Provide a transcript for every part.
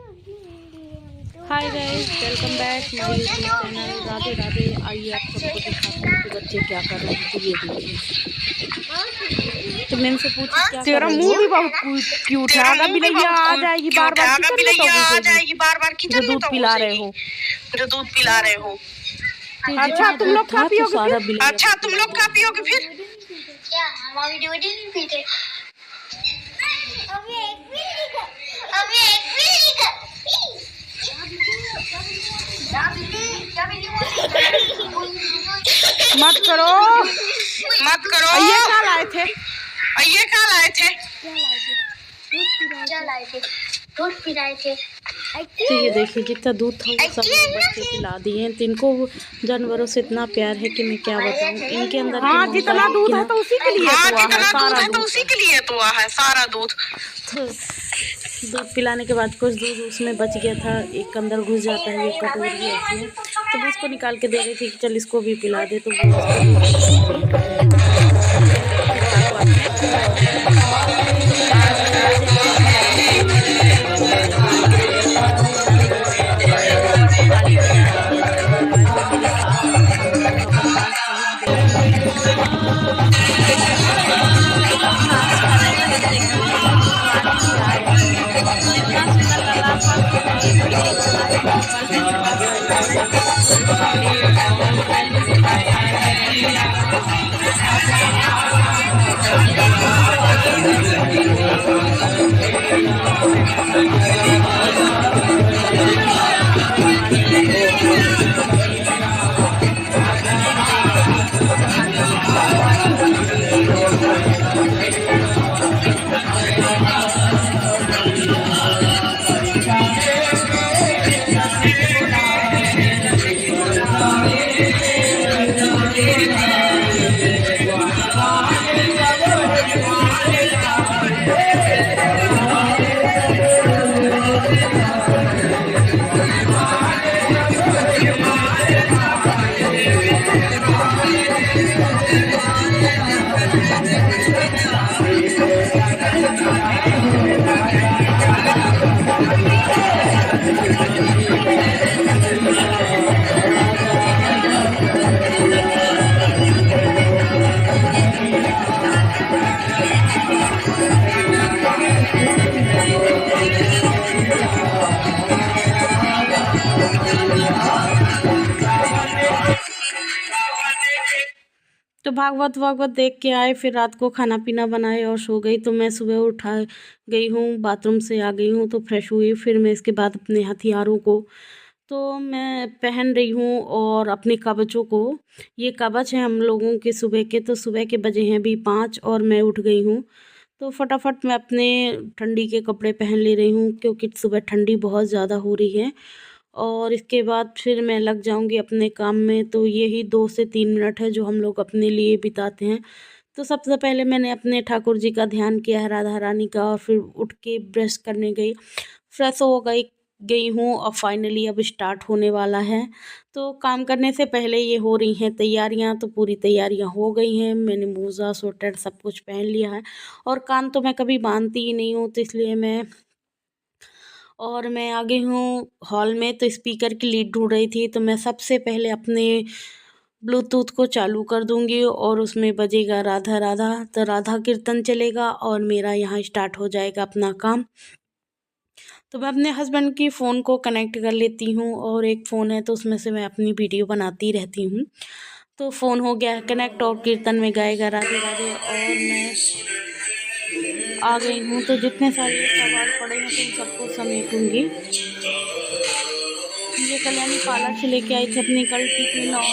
Hi guys, welcome back my YouTube channel. Radhe Radhe. आइए आप सबको दिखाते हैं कि बच्चे क्या कर रहे हैं। तो ये देखिए, तो मैंने से पूछा क्या कर रही मुंह हो। भी बहुत क्यूट है। अगर बिलैया आ जाएगी बार बार किचन में तो पिला रहे हो जो दूध पिला रहे हो। अच्छा तुम लोग खा पियोगे फिर? अच्छा तुम लोग खा पियोगे फिर? क्या मम्मी दूध ही नहीं पीते? अभी एक भी मत करो ये क्या लाए थे? क्या लाए थे? दूध पिलाए थे। तो ये देखिए, जितना दूध था वो सब बच्चे पिला दिए। तो इनको जानवरों से इतना प्यार है कि मैं क्या बताऊं। इनके अंदर जितना दूध है तो उसी के लिए सारा दूध। तो दूध पिलाने के बाद कुछ दूध उसमें बच गया था, एक अंदर घुस जाता है, ये कटोरी ऐसी है। तो मैं उसको निकाल के दे रही थी कि चल इसको भी पिला दे। तो वो तो भागवत वागवत देख के आए, फिर रात को खाना पीना बनाए और सो गई। तो मैं सुबह उठा गई हूँ, बाथरूम से आ गई हूँ, तो फ्रेश हुई। फिर मैं इसके बाद अपने हथियारों को तो मैं पहन रही हूँ और अपने कवचों को। ये कवच हैं हम लोगों के सुबह के। तो सुबह के बजे हैं अभी 5 और मैं उठ गई हूँ। तो फटाफट मैं अपने ठंडी के कपड़े पहन ले रही हूँ, क्योंकि सुबह ठंडी बहुत ज़्यादा हो रही है। और इसके बाद फिर मैं लग जाऊंगी अपने काम में। तो यही 2 से 3 मिनट है जो हम लोग अपने लिए बिताते हैं। तो सबसे पहले मैंने अपने ठाकुर जी का ध्यान किया है, राधा रानी का, और फिर उठ के ब्रश करने गई, फ्रेश हो गई हूँ। और फाइनली अब स्टार्ट होने वाला है। तो काम करने से पहले ये हो रही हैं तैयारियां। तो पूरी तैयारियां हो गई हैं, मैंने मोज़ा स्वेटर सब कुछ पहन लिया है। और कान तो मैं कभी बांधती ही नहीं हूँ, तो इसलिए मैं आ गई हूँ हॉल में। तो स्पीकर की लीड ढूंढ रही थी। तो मैं सबसे पहले अपने ब्लूटूथ को चालू कर दूंगी और उसमें बजेगा राधा राधा। तो राधा कीर्तन चलेगा और मेरा यहाँ स्टार्ट हो जाएगा अपना काम। तो मैं अपने हस्बैंड की फ़ोन को कनेक्ट कर लेती हूँ, और एक फ़ोन है तो उसमें से मैं अपनी वीडियो बनाती रहती हूँ। तो फ़ोन हो गया कनेक्ट और कीर्तन में गाएगा राधे राधे। और मैं आ गई हूँ। तो जितने सारे सवाल पड़े हैं तो उन सबको समेटूंगी। ये कल्याणी पार्लर से लेके आई थी अपनी कल टिफिन और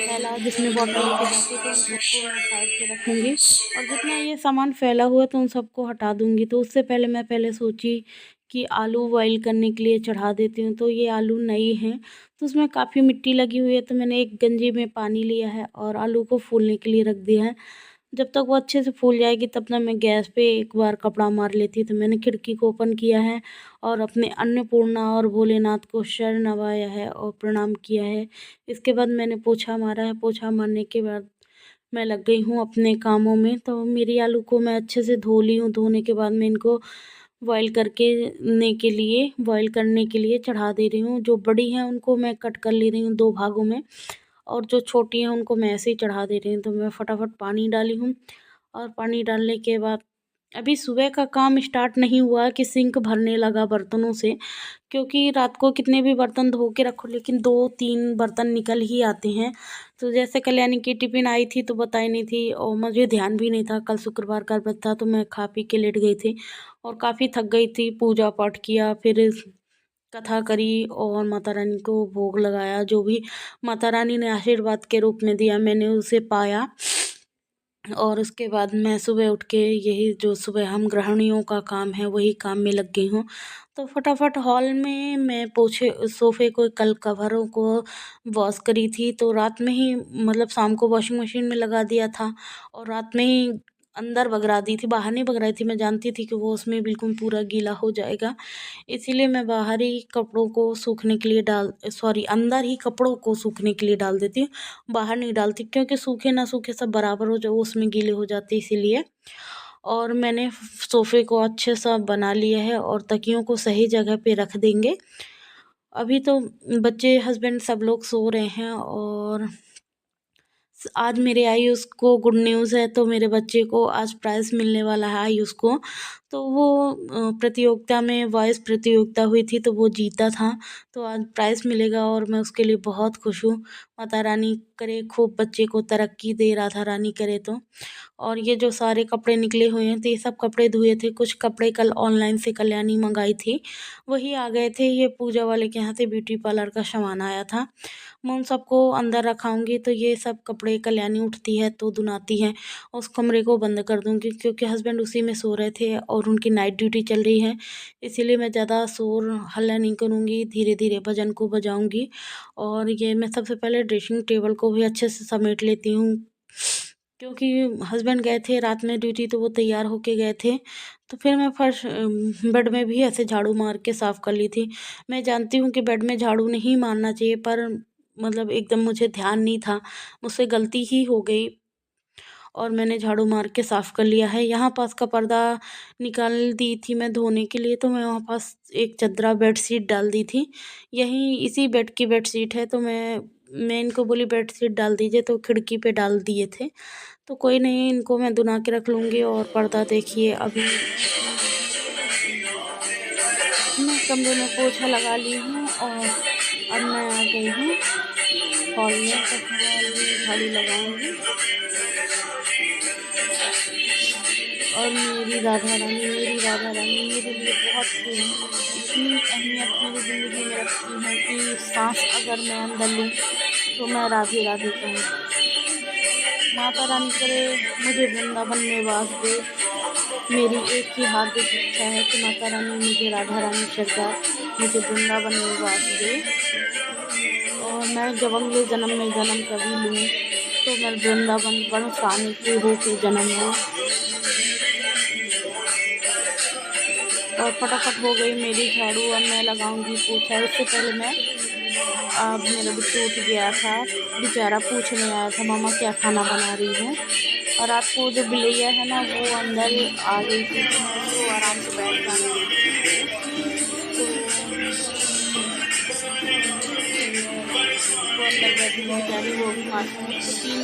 थैला जिसमें बॉटल लेके जाती, तो उन सबको मैं साइड पे रखूँगी। और जितना ये सामान फैला हुआ है तो उन सबको हटा दूँगी। तो उससे पहले मैं सोची कि आलू बॉईल करने के लिए चढ़ा देती हूँ। तो ये आलू नई हैं, तो उसमें काफ़ी मिट्टी लगी हुई है। तो मैंने एक गंजी में पानी लिया है और आलू को फूलने के लिए रख दिया है। जब तक वो अच्छे से फूल जाएगी तब तक मैं गैस पे एक बार कपड़ा मार लेती। तो मैंने खिड़की को ओपन किया है और अपने अन्नपूर्णा और भोलेनाथ को शरण नवाया है और प्रणाम किया है। इसके बाद मैंने पोछा मारा है। पोछा मारने के बाद मैं लग गई हूँ अपने कामों में। तो मेरी आलू को मैं अच्छे से धो ली हूँ। धोने के बाद मैं इनको बॉईल करने के लिए चढ़ा दे रही हूँ। जो बड़ी हैं उनको मैं कट कर ले रही हूँ 2 भागों में, और जो छोटी हैं उनको मैं ऐसे ही चढ़ा दे रही हूँ। तो मैं फटाफट पानी डाली हूँ, और पानी डालने के बाद अभी सुबह का काम स्टार्ट नहीं हुआ कि सिंक भरने लगा बर्तनों से, क्योंकि रात को कितने भी बर्तन धो के रखो लेकिन 2-3 बर्तन निकल ही आते हैं। तो जैसे कल्याणी की टिफ़िन आई थी तो बताई नहीं थी, और मुझे ध्यान भी नहीं था, कल शुक्रवार का व्रत था, तो मैं खा पी के लेट गई थी और काफ़ी थक गई थी। पूजा पाठ किया, फिर कथा करी और माता रानी को भोग लगाया। जो भी माता रानी ने आशीर्वाद के रूप में दिया मैंने उसे पाया। और उसके बाद मैं सुबह उठ के यही जो सुबह हम गृहिणियों का काम है वही काम में लग गई हूँ। तो फटाफट हॉल में मैं पोछे सोफ़े को कल कवरों को वॉश करी थी, तो रात में ही मतलब शाम को वॉशिंग मशीन में लगा दिया था, और रात में ही अंदर बगरा दी थी, बाहर नहीं बगराई थी। मैं जानती थी कि वो उसमें बिल्कुल पूरा गीला हो जाएगा, इसीलिए मैं बाहर ही कपड़ों को सूखने के लिए अंदर ही कपड़ों को सूखने के लिए डाल देती हूँ, बाहर नहीं डालती, क्योंकि सूखे ना सूखे सब बराबर हो जाए, वो उसमें गीले हो जाते इसीलिए। और मैंने सोफ़े को अच्छे सा बना लिया है और तकियों को सही जगह पे रख देंगे। अभी तो बच्चे, हस्बैंड सब लोग सो रहे हैं, और आज मेरे आयुष को गुड न्यूज़ है। तो मेरे बच्चे को आज प्राइज़ मिलने वाला है आयुष को। तो वो प्रतियोगिता में वॉइस प्रतियोगिता हुई थी तो वो जीता था, तो आज प्राइज़ मिलेगा और मैं उसके लिए बहुत खुश हूँ। माता रानी करे खूब बच्चे को तरक्की दे, राधा रानी करे तो। और ये जो सारे कपड़े निकले हुए हैं तो ये सब कपड़े धुए थे। कुछ कपड़े कल ऑनलाइन से कल्याणी मंगाई थी, वही आ गए थे। ये पूजा वाले के यहाँ से ब्यूटी पार्लर का सामान आया था। मैं उन सबको अंदर रखाऊंगी, तो ये सब कपड़े कल्याणी उठती है तो धुनाती है, उस कमरे को बंद कर दूंगी, क्योंकि हस्बैंड उसी में सो रहे थे और उनकी नाइट ड्यूटी चल रही है। इसीलिए मैं ज़्यादा शोर हल्ला नहीं करूँगी, धीरे धीरे भजन को बजाऊंगी। और ये मैं सबसे पहले ड्रेसिंग टेबल को भी अच्छे से समेट लेती हूँ, क्योंकि हस्बैंड गए थे रात में ड्यूटी, तो वो तैयार होके गए थे। तो फिर मैं फर्श बेड में भी ऐसे झाड़ू मार के साफ़ कर ली थी। मैं जानती हूँ कि बेड में झाड़ू नहीं मारना चाहिए, पर मतलब एकदम मुझे ध्यान नहीं था, मुझसे गलती ही हो गई और मैंने झाड़ू मार के साफ़ कर लिया है। यहाँ पास का पर्दा निकाल दी थी मैं धोने के लिए, तो मैं वहाँ पास एक चदरा बेडशीट डाल दी थी। यहीं इसी बेड की बेडशीट है, तो मैं इनको बोली बेडशीट डाल दीजिए, तो खिड़की पे डाल दिए थे। तो कोई नहीं, इनको मैं दुना के रख लूँगी। और पर्दा देखिए, अभी मैं कमरे में पोछा लगा ली हूँ और अब मैं आ गई हूँ हॉल में, तो हॉल में झाड़ू लगाऊंगी। और मेरी राधा रानी मेरे लिए बहुत इतनी अहमियत मेरी ज़िंदगी में रखती है कि सांस अगर मैं अंदर लूँ तो मैं राधे राधे कहूँ। माता रानी करे मुझे वृंदावन में वास दे। मेरी एक ही हार्दिक इच्छा है कि माता रानी मुझे, राधा रानी सरकार मुझे वृंदावन में वास दे। और मैं जब अगले जन्म में जन्म कभी लूँ तो मैं वृंदावन वन स्वामी की हो के जन्म लूँ। और फटाफट हो गई मेरी झाड़ू, अब मैं लगाऊंगी पोछा। इससे पहले मैं, अब मेरा बिट्टू उठ गया था, बेचारा पूछने आया था मामा क्या खाना बना रही हूँ। और रात को जो बिलैया है ना वो अंदर आ गई थी, तो मैं उसको आराम से बैठ जाने दी थी। तो वो अंदर बैठी थी बेचारी, वो भी मासूम। तो 3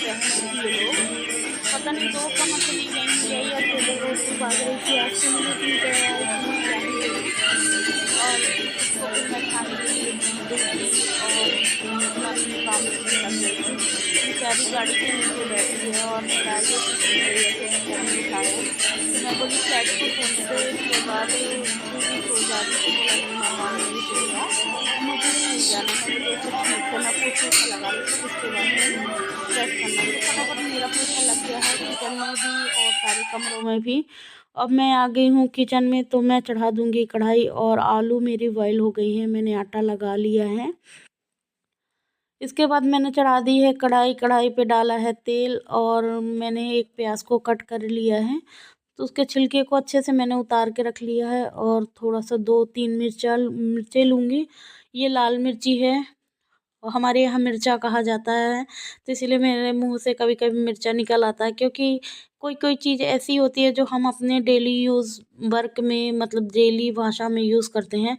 बहन थी ये लोग, पता नहीं 2 कहाँ चली गई है या फिर रोड पे भाग रही थी। आज तो मुझे इतनी दया आई कि मैं क्या ही बोलूँ। और उसको फिर मैं खाने के लिए दूँगी, और अपना अपने काम में लग गई थी। बेचारी गाड़ी के नीचे बैठी है और मेरा ये नहीं उठाया। तो मैं बोली फ्लैट को सोने दो, इसके बाद तू भी सो जाती। तो बोला नहीं मामा मेरी सोया, मुझे नहीं जाना। मैं बोली अच्छा ठीक है, मैं पोछा लगा रही थी, उसके बाद फ्रेश करना। तो फटाफट मेरा पोछा लग गया है किचन में भी और सारे कमरों में भी। अब मैं आ गई हूँ किचन में, तो मैं चढ़ा दूँगी कढ़ाई। और आलू मेरी बॉयल हो गई हैं, मैंने आटा लगा लिया है। इसके बाद मैंने चढ़ा दी है कढ़ाई, कढ़ाई पे डाला है तेल, और मैंने एक प्याज को कट कर लिया है, तो उसके छिलके को अच्छे से मैंने उतार के रख लिया है। और थोड़ा सा 2-3 मिर्चें लूँगी। ये लाल मिर्ची है, और हमारे यहाँ मिर्चा कहा जाता है, तो इसीलिए मेरे मुंह से कभी कभी मिर्चा निकल आता है, क्योंकि कोई कोई चीज़ ऐसी होती है जो हम अपने डेली यूज़ वर्क में मतलब डेली भाषा में यूज़ करते हैं,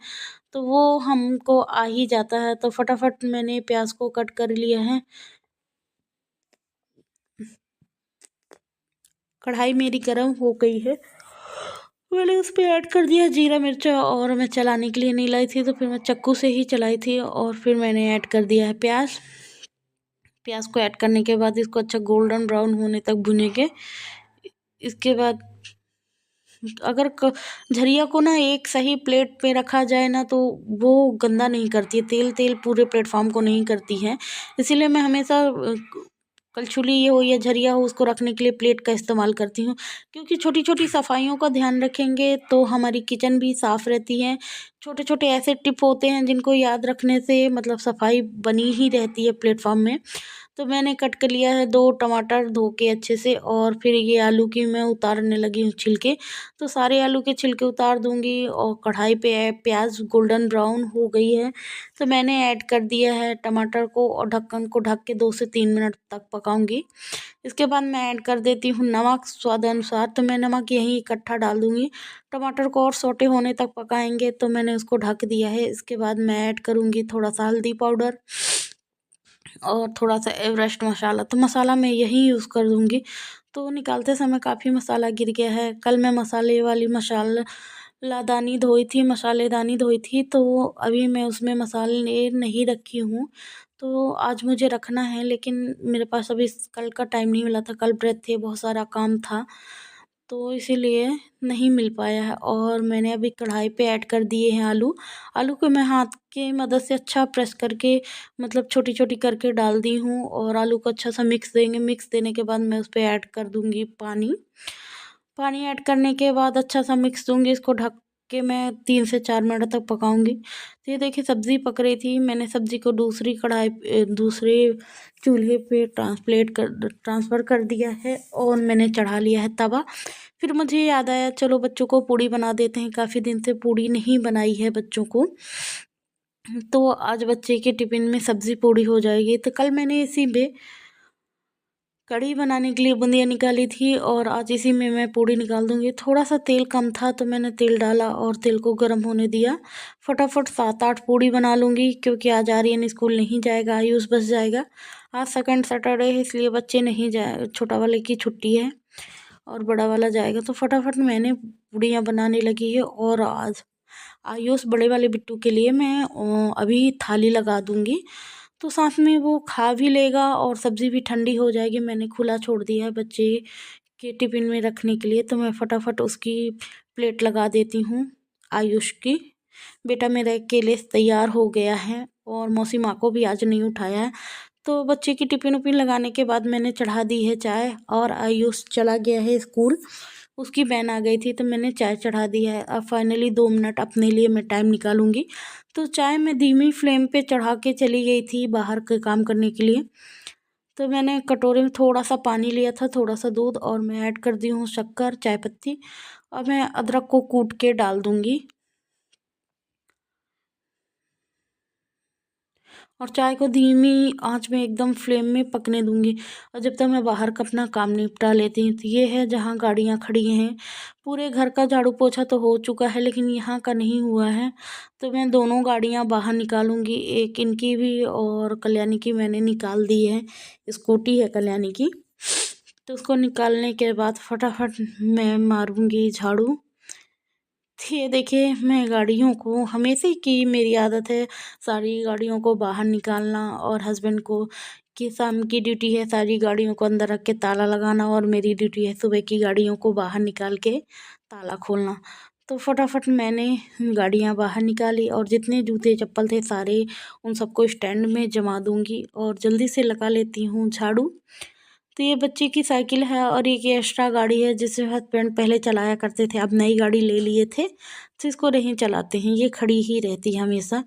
तो वो हमको आ ही जाता है। तो फटाफट मैंने प्याज को कट कर लिया है। कढ़ाई मेरी गर्म हो गई है, मैंने उस पे ऐड कर दिया जीरा मिर्चा, और मैं चलाने के लिए नहीं लाई थी तो फिर मैं चाकू से ही चलाई थी। और फिर मैंने ऐड कर दिया है प्याज। प्याज को ऐड करने के बाद इसको अच्छा गोल्डन ब्राउन होने तक भुनेंगे। इसके बाद अगर झरिया को ना एक सही प्लेट पे रखा जाए ना तो वो गंदा नहीं करती है, तेल तेल पूरे प्लेटफॉर्म को नहीं करती है। इसीलिए मैं हमेशा कलछुली ये हो या झरिया हो उसको रखने के लिए प्लेट का इस्तेमाल करती हूँ, क्योंकि छोटी छोटी सफाइयों का ध्यान रखेंगे तो हमारी किचन भी साफ़ रहती है। छोटे छोटे ऐसे टिप होते हैं जिनको याद रखने से मतलब सफाई बनी ही रहती है प्लेटफॉर्म में। तो मैंने कट कर लिया है 2 टमाटर धो के अच्छे से, और फिर ये आलू की मैं उतारने लगी हूँ छिलके। तो सारे आलू के छिलके उतार दूँगी, और कढ़ाई पे प्याज गोल्डन ब्राउन हो गई है तो मैंने ऐड कर दिया है टमाटर को, और ढक्कन को ढक के 2 से 3 मिनट तक पकाऊंगी। इसके बाद मैं ऐड कर देती हूँ नमक स्वाद अनुसार, तो मैं नमक यहीं इकट्ठा डाल दूँगी। टमाटर को और सोटे होने तक पकाएंगे तो मैंने उसको ढक दिया है। इसके बाद मैं ऐड करूँगी थोड़ा सा हल्दी पाउडर और थोड़ा सा एवरेस्ट मसाला, तो मसाला मैं यही यूज़ कर दूँगी। तो निकालते समय काफ़ी मसाला गिर गया है। कल मैं मसाले वाली मसालादानी धोई थी, मसालेदानी धोई थी, तो अभी मैं उसमें मसाले नहीं रखी हूँ। तो आज मुझे रखना है, लेकिन मेरे पास अभी कल का टाइम नहीं मिला था, कल व्रत थे, बहुत सारा काम था, तो इसीलिए नहीं मिल पाया है। और मैंने अभी कढ़ाई पे ऐड कर दिए हैं आलू। आलू को मैं हाथ की मदद से अच्छा प्रेस करके मतलब छोटी छोटी करके डाल दी हूँ, और आलू को अच्छा सा मिक्स देंगे। मिक्स देने के बाद मैं उस पर ऐड कर दूँगी पानी। पानी ऐड करने के बाद अच्छा सा मिक्स दूँगी, इसको ढक के मैं 3 से 4 मिनट तक पकाऊँगी। तो ये देखिए सब्ज़ी पक रही थी, मैंने सब्ज़ी को दूसरी दूसरे चूल्हे पे ट्रांसफ़र कर दिया है, और मैंने चढ़ा लिया है तवा। फिर मुझे याद आया चलो बच्चों को पूड़ी बना देते हैं, काफ़ी दिन से पूड़ी नहीं बनाई है बच्चों को। तो आज बच्चे के टिफ़िन में सब्ज़ी पूड़ी हो जाएगी। तो कल मैंने इसी में कढ़ी बनाने के लिए बूंदियाँ निकाली थी, और आज इसी में मैं पूड़ी निकाल दूँगी। थोड़ा सा तेल कम था तो मैंने तेल डाला और तेल को गर्म होने दिया। फटाफट 7-8 पूड़ी बना लूँगी, क्योंकि आज आर्यन स्कूल नहीं जाएगा, आयुष बस जाएगा। आज सेकंड सैटरडे है इसलिए बच्चे नहीं जाए, छोटा वाले की छुट्टी है और बड़ा वाला जाएगा। तो फटाफट मैंने पूड़ियाँ बनाने लगी है, और आज आयुष बड़े वाले बिट्टू के लिए मैं अभी थाली लगा दूँगी, तो साथ में वो खा भी लेगा और सब्ज़ी भी ठंडी हो जाएगी। मैंने खुला छोड़ दिया है बच्चे के टिफ़िन में रखने के लिए, तो मैं फटाफट उसकी प्लेट लगा देती हूँ आयुष की। बेटा मेरा अकेले तैयार हो गया है, और मौसी माँ को भी आज नहीं उठाया है। तो बच्चे की टिफ़िन उफ़िन लगाने के बाद मैंने चढ़ा दी है चाय, और आयुष चला गया है स्कूल। उसकी वैन आ गई थी तो मैंने चाय चढ़ा दी है। अब फाइनली 2 मिनट अपने लिए मैं टाइम निकालूंगी। तो चाय मैं धीमी फ्लेम पे चढ़ा के चली गई थी बाहर के काम करने के लिए। तो मैंने कटोरे में थोड़ा सा पानी लिया था, थोड़ा सा दूध, और मैं ऐड कर दी हूँ शक्कर, चाय पत्ती, और मैं अदरक को कूट के डाल दूँगी। और चाय को धीमी आंच में एकदम फ्लेम में पकने दूंगी, और जब तक मैं बाहर का अपना काम निपटा लेती हूँ। तो ये है जहाँ गाड़ियाँ खड़ी हैं। पूरे घर का झाड़ू पोछा तो हो चुका है, लेकिन यहाँ का नहीं हुआ है। तो मैं दोनों गाड़ियाँ बाहर निकालूंगी, एक इनकी भी और कल्याणी की मैंने निकाल दी है। स्कूटी है कल्याणी की, तो उसको निकालने के बाद फटाफट मैं मारूंगी झाड़ू। ये देखिए मैं गाड़ियों को हमेशा की मेरी आदत है सारी गाड़ियों को बाहर निकालना, और हस्बैंड को कि शाम की ड्यूटी है सारी गाड़ियों को अंदर रख के ताला लगाना, और मेरी ड्यूटी है सुबह की गाड़ियों को बाहर निकाल के ताला खोलना। तो फटाफट मैंने गाड़ियाँ बाहर निकाली, और जितने जूते चप्पल थे सारे उन सबको स्टैंड में जमा दूंगी, और जल्दी से लगा लेती हूँ झाड़ू। तो ये बच्चे की साइकिल है, और एक ये एक्स्ट्रा गाड़ी है जिसे हस्बैंड पहले चलाया करते थे, अब नई गाड़ी ले लिए थे तो इसको नहीं चलाते हैं, ये खड़ी ही रहती है हमेशा।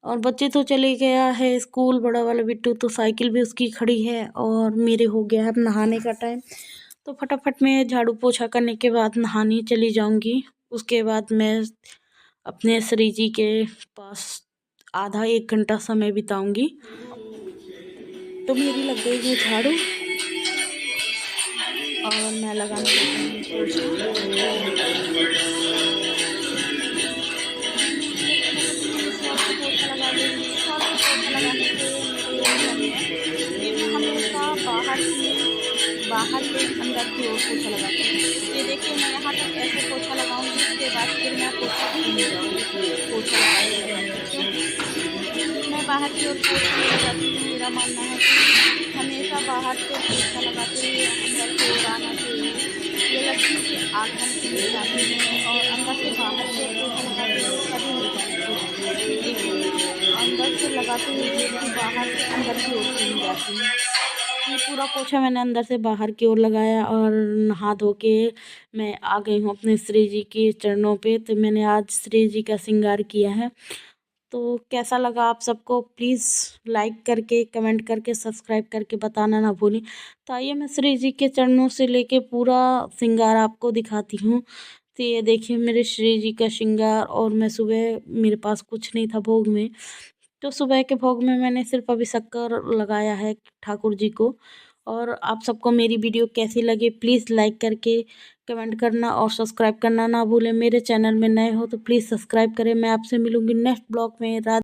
और बच्चे तो चले गया है स्कूल बड़ा वाला बिट्टू, तो साइकिल भी उसकी खड़ी है, और मेरे हो गया है अब नहाने का टाइम। तो फटाफट मैं झाड़ू पोछा करने के बाद नहाने चली जाऊंगी। उसके बाद मैं अपने श्री जी के पास आधा 1 घंटा समय बिताऊंगी। तो मेरी लग गई है झाड़ू। और मैं लगाने लगी हूँ पोछा। पोछा लगा लूँगी। सर पे पोछा लगाने से मेरे ये नियम है कि मैं हमेशा बाहर से अंदर की ओर पोछा लगाती हूँ। ये देखिए मैं यहाँ तक ऐसे पोछा लगाऊंगी, उसके बाद फिर मैं पोछा भूल जाऊँगी पोछा लगाते हुए। मैं बाहर की ओर पोछा लगाती हूँ। मेरा मानना है कि हमेशा बाहर से पोछा लगाते हुए अंदर की ओर आना चाहिए। ये लक्ष्मी के आगमन की निशानी है और अंदर से बाहर से पोछा लगाते हुए कभी नहीं जाना चाहिए। देखिए मैं अंदर से लगाते हुए देखती बाहर से अंदर की ओर चली जाती हूँ। ये पूरा पोछा मैंने अंदर से बाहर की ओर लगाया और नहा धो के मैं आ गई हूँ अपने श्री जी के चरणों पे। तो मैंने आज श्री जी का श्रृंगार किया है। तो कैसा लगा आप सबको प्लीज़ लाइक करके कमेंट करके सब्सक्राइब करके बताना ना भूलें। तो आइए मैं श्री जी के चरणों से लेके पूरा श्रृंगार आपको दिखाती हूँ। तो ये देखिए मेरे श्री जी का श्रृंगार। और मैं सुबह मेरे पास कुछ नहीं था भोग में, तो सुबह के भोग में मैंने सिर्फ अभी शक्कर लगाया है ठाकुर जी को। और आप सबको मेरी वीडियो कैसी लगी प्लीज़ लाइक करके कमेंट करना और सब्सक्राइब करना ना भूलें। मेरे चैनल में नए हो तो प्लीज़ सब्सक्राइब करें। मैं आपसे मिलूँगी नेक्स्ट ब्लॉग में।